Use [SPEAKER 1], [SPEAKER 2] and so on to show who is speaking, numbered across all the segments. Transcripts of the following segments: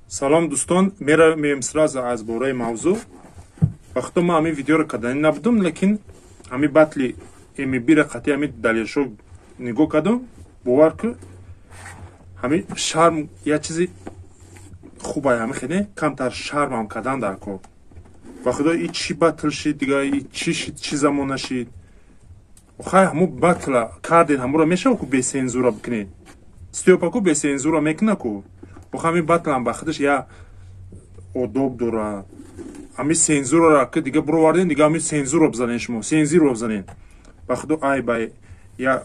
[SPEAKER 1] Салом дӯстон, меравем сразу аз бораи мавзӯъ. Вақто ман ҳамин видеоро кардани набудам, лекин ҳамин батли MB-ро қатъи ҳамин далелшо нигоҳ кардам. Бовар ку ҳамин шарм як чизи хуб ай, ҳамин хеле камтар шармам кардан дар кор. Ба худо и чӣ батл шид дига, и чӣ замона шид. Охай ҳамун батла кардин ҳамуро мешава ку бесензура бикунед. Стёпа ку бесензура мекуна ку. Ҳамин батлам ба худаш я одоб дора. Ҳамин сензураро ки дига буроварден, дига ҳамин сензура бизанен, шумо сензура бизанен. Ба худо ай бай я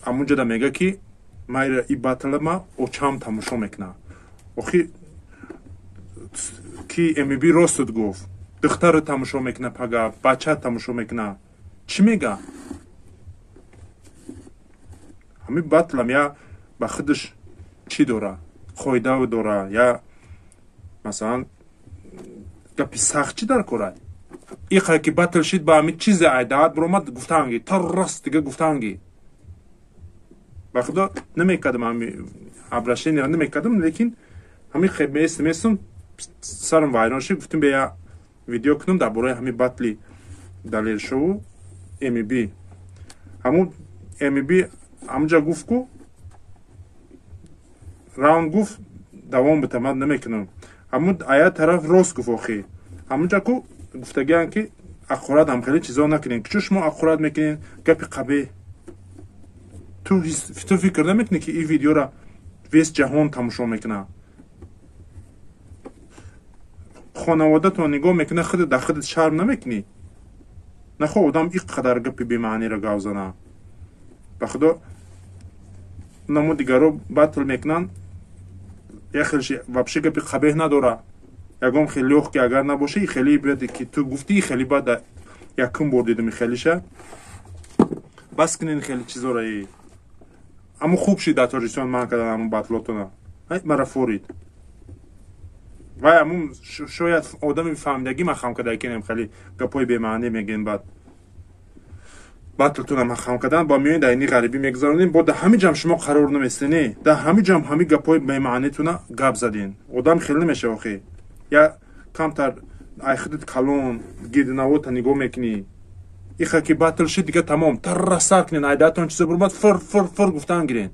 [SPEAKER 1] амунҷода мега ки майра и батла ма очам тамошо мекуна. Охи ки MB ростуд гуфт. Духтаро тамошо мекуна, пага бача тамошо мекуна. Чӣ мега? ҳамин батлам я ба худаш чӣ дора? Қоида дора, я масалан гапи сахт чӣ дар кор ай? Иқа ки батл шид ба ҳамин чизе ай даъват биромад гуфтанги тарраст дига гуфтанги. Ба худо намекардам ҳамин обращение намекардам, лекин ҳамин хеб местам сарам вайрон шид, гуфтам бея видео кунам дар бораи ҳамин батли далелшову MB. ҳамун MB ҳамунҷа гуфт ку раунд гуфт давом бита, ман намекунам. ҳамун ая тараф рост гуфт охи. ҳамунҷа ку гуфтагиан ки аққорат ҳам хеле чизо накунен. Чӯ шумо аққорат мекунен? Гапи қабеҳ. Ту фикр намекунӣ ки ин видеоро вес ҷаҳон тамошо мекуна. хонаводатон нигоҳ мекуна, худат дар худат шарм намекунӣ? Нахо одам ин қадар гапи бемаъниро гап зана. ба худо намо дигаро батл мекунанд, я хелши вообще гапи қабеҳ надора. Ягон хеле лёг ки агар набоше, и хеле биёд ки ту гуфти, хеле бада якум бор дидам хелиша. Бас кунен хеле чизора и аммо хуб шид дар Тоҷикистон ман кардан аммо батлотона. Ай марафорид. Вай аммо шояд одами фаҳмидаги ма хам карда кунем хеле гапои бемаъни мегӯем бад. батлтона ма хам кардан ба миёни дар ини ғарибӣ мегузаронем, бо дар ҳамин ҷам шумо қарор наместени. Дар ҳамин ҷам ҳамин гапои бемаънитона гап задин. Одам хеле намешава охи. Я камтар ай худат калон гирдинавота нигоҳ мекунӣ. Иха ки батл шид дига тамом. Тарра сар кунен, ай датон чизо буромад фур гуфтан гирен.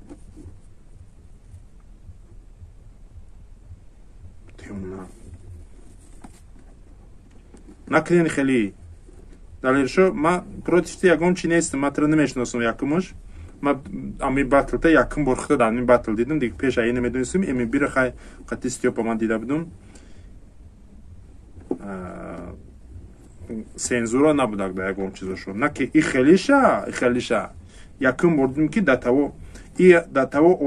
[SPEAKER 1] Накунен хеле. Далелшо ма против ти ягон чи нестам, ма тро намешиносам якумаш. Ма ами батлта якум бор худа дар ин батл дидам, диг пеш ай намедонистам, MB-ро хай қатъи Стёпа ман дида будам. Сензура набудак да ягон чизошо. На ки и хелиша. Якум бор дидам ки датаво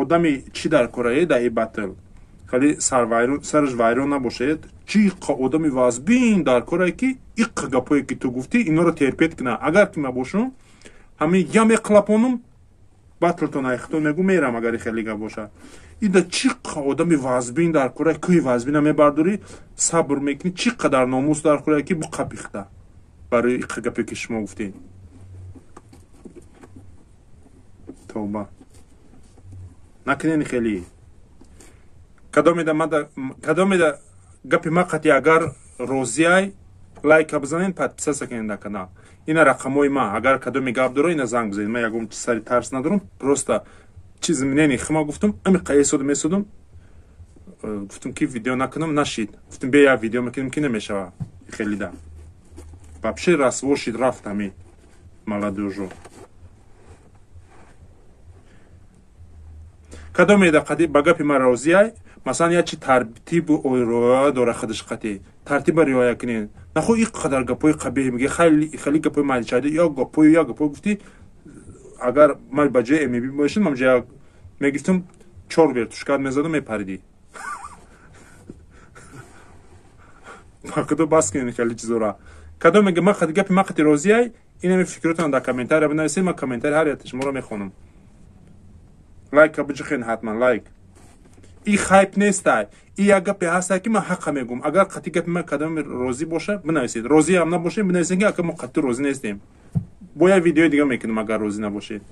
[SPEAKER 1] одами чи дар кораe да и батл. Хали сараш вайрон набошед. Чиқа одами вазбин дар кораe ки иқа гапое ки ту гуфти, иноро терпет куна. Агар ки ма бошам, ҳамин яме қлапонам, батлтон айхтон мегу мерам агари хеле гап боша. Ида чиқа одами вазбин дар кораe, кӯи вазбина мебардори, сабр мекунӣ, чиқа дар номус дар кораe ки буқапихта. Барои иқа гапе ки шумо гуфтед. Тавба. Накунен хеле. Кадомеда гапи ма қатъи агар розиай, лайка бизанен, подписаться кунен дар канал. Ина рақамои ма, агар кадоме гап дора, ина занг бизанед. Ман ягон сари тарс надорам, просто чизи нени хима гуфтам, ами месодам. Гуфтам ки видео накунам, нашид. Гуфтам бея видео мекунем ки намешава. Хеле да. Вообще расво шид, рафт ами молодежо. Кадомеда ба гапи ма розиай, масалан як чи тартибу роя дора худаш қатъи. Тартиба риоя кунен. Нахо ин қадар гапои қабеҳ меги, хеле гапои маличайда, я гапои гуфти, агар ман ба ҷои MB бошам, ман ҷоя мегифтам 4 вертушкат мезадам, мепариди. Ба худо бас кунен хеле чизора. Кадом мега ма гапи ма қатъи розиай, инами фикротон дар комментария бинависед, ман комментари ҳар як шуморо мехонам. Лайка биҷихен ҳатман лайк. И хайп нестай. И як гапе ҳастай ки ман ҳаққа мегӯям. Агар қатъи гапи ман кадоме розӣ боша, бинависед. Розӣ ҳам набошед, бинависед ки ака мо қатъи розӣ нестем. Бо як видеои дига мекунам агар розӣ набошед.